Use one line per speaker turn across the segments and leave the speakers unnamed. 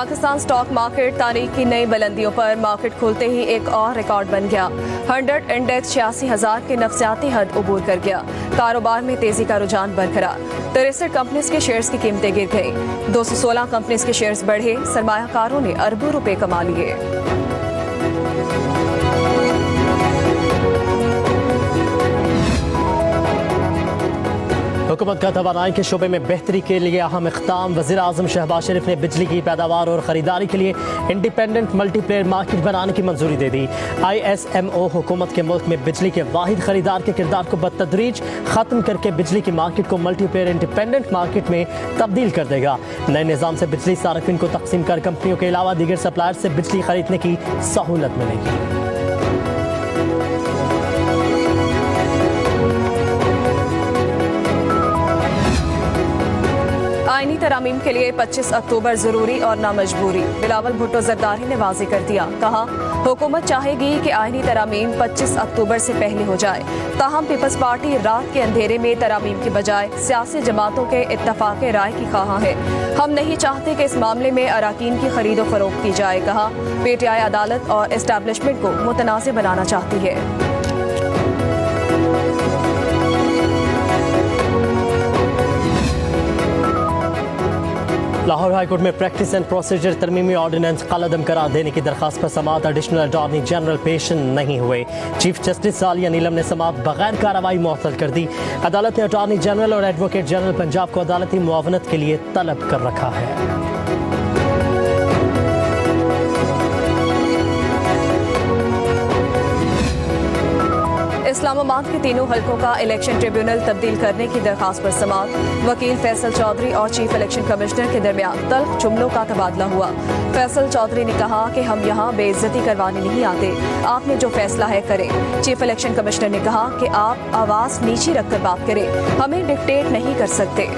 Pakistan stock market तारीख की नई बुलंदियों पर मार्केट खुलते ही एक और रिकॉर्ड बन गया। 100 इंडेक्स 86,000 के नफसियाती हद अबूर कर गया। कारोबार में तेजी का रुझान बरकरार। 63 कंपनीज के शेयर्स की कीमतें गिर गई। 216 कंपनीज के शेयर्स बढ़े। सरमायाकारों ने अरबों रुपए कमा लिए।
हुकूमत का तवानाई के शोबे में बेहतरी के लिए अहम इक़दाम। वज़ीर आज़म शहबाज शरीफ ने बिजली की पैदावार और ख़रीदारी के लिए इंडिपेंडेंट मल्टीप्लेयर मार्केट बनाने की मंजूरी दे दी। ISMO हुकूमत के मुल्क में बिजली के वाहिद खरीदार के किरदार को बतदरीज ख़त्म करके बिजली की मार्केट को मल्टीप्लेयर इंडिपेंडेंट मार्केट में तब्दील कर देगा। नए निज़ाम से बिजली सार्फिन को तकसीम कर कंपनियों के अलावा दीगर सप्लायर से बिजली खरीदने की सहूलत मिलेगी।
आईनी तरामीम के लिए 25 अक्टूबर जरूरी और ना मजबूरी। बिलावल भुट्टो जरदारी ने वाज़ेह कर दिया। कहा, हुकूमत चाहेगी कि आईनी तरामीम 25 अक्टूबर से पहले हो जाए। ताहम पीपल्स पार्टी रात के अंधेरे में तरामीम के बजाय सियासी जमातों के इत्तफाक राय की ख्वाह है। हम नहीं चाहते कि इस मामले में अराकीन की खरीदो फरोख्त की जाए। कहा, PTI अदालत और एस्टैब्लिशमेंट को मुतनाज़ बनाना चाहती है।
लाहौर हाईकोर्ट में प्रैक्टिस एंड प्रोसीजर तरमीमी ऑर्डिनेंस कलअदम करार देने की दरखास्त पर समाअत एडिशनल अटॉर्नी जनरल पेश नहीं हुए। चीफ जस्टिस सालिया नीलम ने समाअत बगैर कार्रवाई मुअत्तल कर दी। अदालत ने अटॉर्नी जनरल और एडवोकेट जनरल पंजाब को अदालती मुआवनत के लिए तलब कर रखा है।
इस्लामाबाद के तीनों हलकों का इलेक्शन ट्रिब्यूनल तब्दील करने की दरखास्त पर समाअत। वकील फैसल चौधरी और चीफ इलेक्शन कमिश्नर के दरमियान तल्ख जुमलों का तबादला हुआ। फैसल चौधरी ने कहा कि हम यहाँ बेइज्जती करवाने नहीं आते, आपने जो फैसला है करें। चीफ इलेक्शन कमिश्नर ने कहा कि आप आवाज नीची रखकर बात करें, हमें डिक्टेट नहीं कर सकते।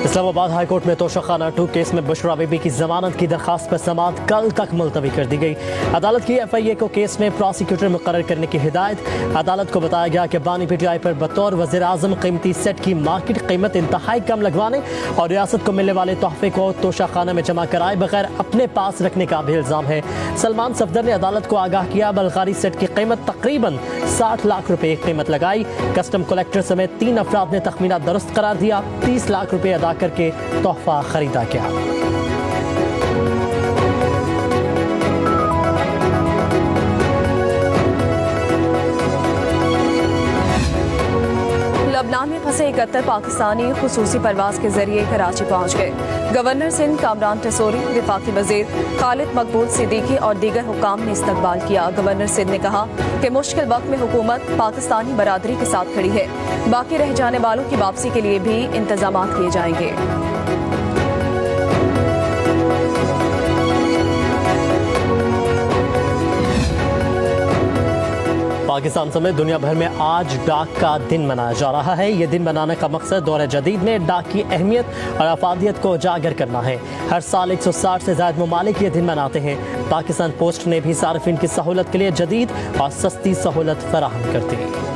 इस्लामाबाद हाईकोर्ट में तोशाखाना 2 केस में बुशरा बीबी की जमानत की दरखास्त पर समाअत कल तक मुलतवी कर दी गई। अदालत की FIA को केस में प्रोसिक्यूटर मुकर्रर करने की हिदायत। अदालत को बताया गया कि बानी PTI पर बतौर वज़ीर आज़म कीमती सेट की मार्केट कीमत इंतहाई कम लगवाने और रियासत को मिलने वाले तोहफे को तोशाखाना में जमा कराए बगैर अपने पास रखने का भी इल्ज़ाम है। सलमान सफदर ने अदालत को आगाह किया, बल्गारी सेट की कीमत तकरीबन 60 लाख रुपए कीमत लगाई। कस्टम कलेक्टर समेत 3 अफराद ने तखमीना दुरुस्त करार दिया। 30 लाख रुपए अदा करके तोहफा खरीदा गया।
लबनान में फंसे 71 पाकिस्तानी खुसूसी परवाज के जरिए कराची पहुंच गए। गवर्नर सिंध कामरान टसोरी, वफाकी वजीर खालिद मकबूल सिद्दीकी और दीगर हुक्काम ने इस्तकबाल किया। गवर्नर सिंध ने कहा कि मुश्किल वक्त में हुकूमत पाकिस्तानी बरादरी के साथ खड़ी है। बाकी रह जाने वालों की वापसी के लिए भी इंतजाम किए जाएंगे।
पाकिस्तान समेत दुनिया भर में आज डाक का दिन मनाया जा रहा है। ये दिन मनाने का मकसद दौर जदीद में डाक की अहमियत और अफादियत को उजागर करना है। हर साल 160 से ज़ायद ममालिक ये दिन मनाते हैं। पाकिस्तान पोस्ट ने भी सार्फिन की सहूलत के लिए जदीद और सस्ती सहूलत फराहम कर दी।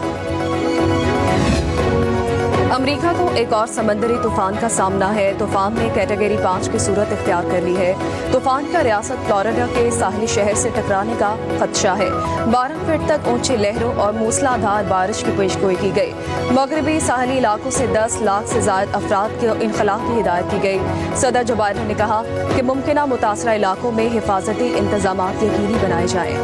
अमेरिका को एक और समंदरी तूफान का सामना है। तूफान ने कैटेगरी 5 की सूरत इख्तियार कर ली है। तूफान का रियासत फ्लोरिडा के साहिली शहर से टकराने का खदशा है। 12 फीट तक ऊंची लहरों और मूसलाधार बारिश की पेशगोई की गई। मगरबी साहली इलाकों से 10 लाख से ज्यादा अफराद के इनखला की हिदायत की गई। सदर जो बाइडेन ने कहा कि मुमकिन मुतासरा इलाकों में हिफाजती इंतजाम यकीनी बनाए जाएं।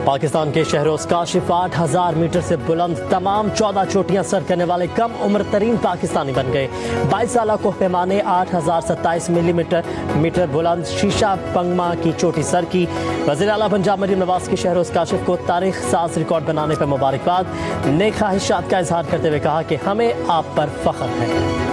पाकिस्तान के शहरों काशिफ 8000 मीटर से बुलंद तमाम 14 चोटियां सर करने वाले कम उम्र तरीन पाकिस्तानी बन गए। 22 साल कोह पैमाने 8027 मिलीमीटर बुलंद शीशा पंगमा की चोटी सर की। वज़ीर आला पंजाब मरीम नवाज की शहरों काशिफ को तारीख साज रिकॉर्ड बनाने पर मुबारकबाद। नेक ख्वाहिशात का इजहार करते हुए कहा कि हमें आप पर फख्र है।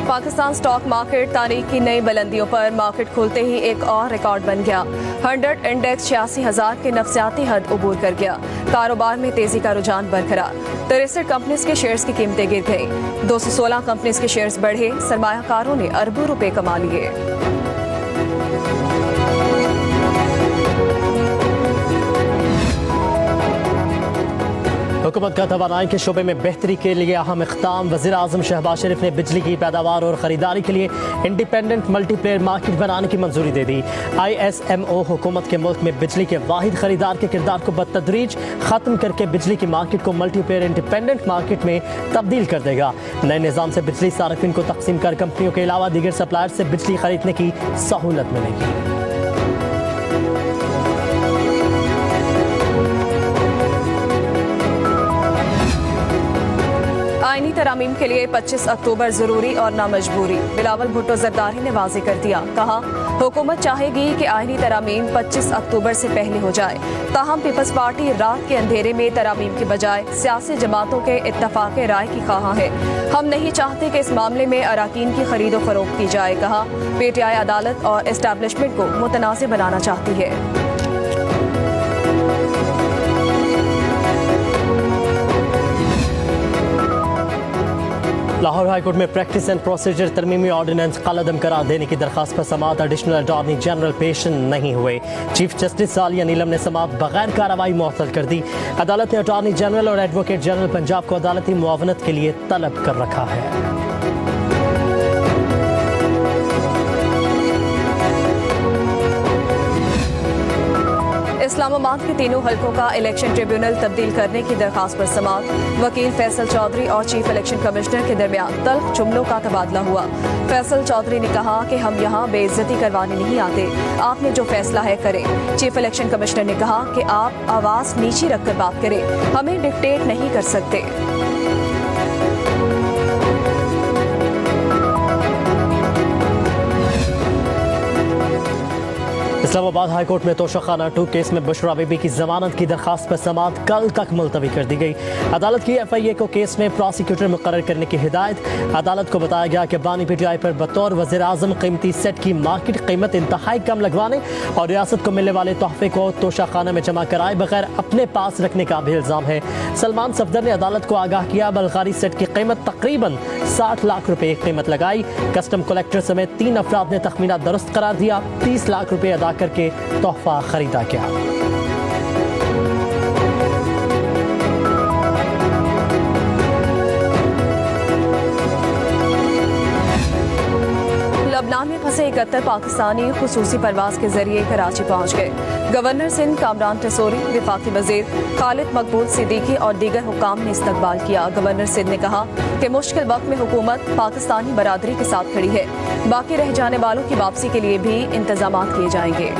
पाकिस्तान स्टॉक मार्केट तारीख की नई बुलंदियों पर मार्केट खुलते ही एक और रिकॉर्ड बन गया।
100 इंडेक्स 86,000 के नफसियाती हद उबूर कर गया। कारोबार में तेजी का रुझान बरकरार। 63 कंपनीज के शेयर्स की कीमतें गिर गई। 216 कंपनीज के शेयर्स बढ़े। सरमायाकारों ने अरबों रुपए कमा लिए।
हुकूमत का तवानाई के शोबे में बेहतरी के लिए अहम इक़दाम। वज़ीर-ए-आज़म शहबाज शरीफ ने बिजली की पैदावार और ख़रीदारी के लिए इंडिपेंडेंट मल्टीप्लेयर मार्केट बनाने की मंजूरी दे दी। ISMO हुकूमत के मुल्क में बिजली के वाहिद खरीदार के किरदार को बतदरीज ख़त्म करके बिजली की मार्केट को मल्टीप्लेयर इंडिपेंडेंट मार्केट में तब्दील कर देगा। नए निज़ाम से बिजली सार्फिन को तकसीम कर कंपनियों के अलावा दीगर सप्लायर से बिजली खरीदने की सहूलत मिलेगी।
आईनी तरामीम के लिए 25 अक्टूबर जरूरी और ना मजबूरी। बिलावल भुट्टो जरदारी ने वाज़ेह कर दिया। कहा, हुकूमत चाहेगी कि आईनी तरामीम 25 अक्टूबर से पहले हो जाए। ताहम पीपल्स पार्टी रात के अंधेरे में तरामीम की बजाय सियासी जमातों के इत्तफाक़ राय की ख्वाह है। हम नहीं चाहते कि इस मामले में अराकीन की खरीदो फरोख्त की जाए। कहा, PTI अदालत और एस्टैब्लिशमेंट को मुतनाज़ बनाना चाहती है।
लाहौर हाईकोर्ट में प्रैक्टिस एंड प्रोसीजर तरमीमी ऑर्डिनेंस कलअदम करार देने की दरखास्त पर समाअत एडिशनल अटॉर्नी जनरल पेश नहीं हुए। चीफ जस्टिस सालिया नीलम ने समाअत बगैर कार्रवाई मुअत्तल कर दी। अदालत ने अटॉर्नी जनरल और एडवोकेट जनरल पंजाब को अदालती मुआवनत के लिए तलब कर रखा है।
इस्लामाबाद के तीनों हलकों का इलेक्शन ट्रिब्यूनल तब्दील करने की दरखास्त पर समाअत। वकील फैसल चौधरी और चीफ इलेक्शन कमिश्नर के दरमियान तल्ख जुमलों का तबादला हुआ। फैसल चौधरी ने कहा कि हम यहाँ बेइज्जती करवाने नहीं आते, आपने जो फैसला है करें। चीफ इलेक्शन कमिश्नर ने कहा कि आप आवाज नीची रखकर बात करें, हमें डिक्टेट नहीं कर सकते।
इस्लामाबाद हाईकोर्ट में तोशाखाना 2 केस में बुशरा बीबी की जमानत की दरखास्त पर समाअत कल तक मुलतवी कर दी गई। अदालत की FIA को केस में प्रोसिक्यूटर मुकर्रर करने की हिदायत। अदालत को बताया गया कि बानी PTI पर बतौर वज़ीर-ए-आज़म कीमती सेट की मार्केट कीमत इंतहाई कम लगवाने और रियासत को मिलने वाले तोहफे को तोशाखाना में जमा कराए बगैर अपने पास रखने का भी इल्ज़ाम है। सलमान सफदर ने अदालत को आगाह किया, बल्गारी सेट की कीमत तकरीबन 60 लाख रुपए कीमत लगाई। कस्टम कलेक्टर समेत 3 अफराद ने तखमीना दुरुस्त करार दिया। 30 लाख रुपए अदा करके तोहफा खरीदा गया।
लबनान में फंसे 71 पाकिस्तानी खुसूसी परवाज के जरिए कराची पहुंच गए। गवर्नर सिंध कामरान टसोरी, वफाकी वजीर खालिद मकबूल सिद्दीकी और दीगर हुकाम ने इस्तकबाल किया। गवर्नर सिंध ने कहा कि मुश्किल वक्त में हुकूमत पाकिस्तानी बरादरी के साथ खड़ी है। बाकी रह जाने वालों की वापसी के लिए भी इंतजाम किए जाएंगे।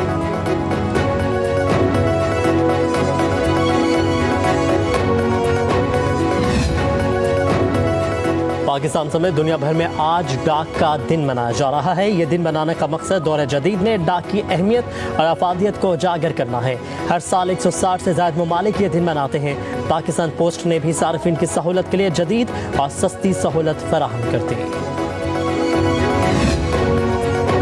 पाकिस्तान समेत दुनिया भर में आज डाक का दिन मनाया जा रहा है। ये दिन मनाने का मकसद दौर जदीद में डाक की अहमियत और अफादियत को उजागर करना है। हर साल 160 से ज़ायद ममालिक ये दिन मनाते हैं। पाकिस्तान पोस्ट ने भी सार्फिन की सहूलत के लिए जदीद और सस्ती सहूलत फराहम करती है।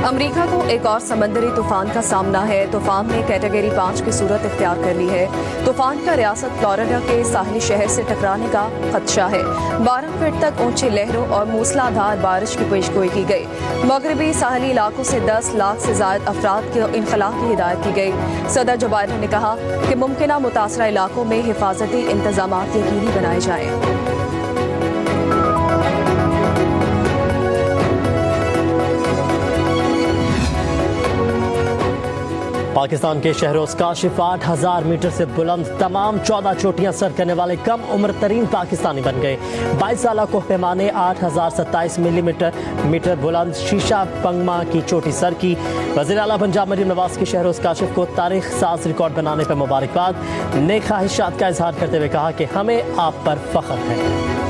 अमेरिका को एक और समंदरी तूफान का सामना है। तूफान ने कैटेगरी 5 की सूरत इख्तियार कर ली है। तूफान का रियासत फ्लोरिडा के साहिली शहर से टकराने का खदशा है। 12 फीट तक ऊंची लहरों और मूसलाधार बारिश की पेशगोई की गई। मगरबी साहली इलाकों से 10 लाख से ज्यादा अफराद के इनखला की हिदायत की गई। सदर जो बाइडेन ने कहा कि मुमकिन मुतासरा इलाकों में हिफाजती इंतजाम यकीनी बनाए जाएं।
पाकिस्तान के शहरों काशिफ 8000 मीटर से बुलंद तमाम 14 चोटियां सर करने वाले कम उम्र तरीन पाकिस्तानी बन गए। 22 साल कोह पैमाने 8027 मिलीमीटर बुलंद शीशा पंगमा की चोटी सर की। वज़ीर आला पंजाब मरीम नवाज के शहरों काशिफ को तारीख साज रिकॉर्ड बनाने पर मुबारकबाद। नेक ख्वाहिशात का इजहार करते हुए कहा कि हमें आप पर फख्र है।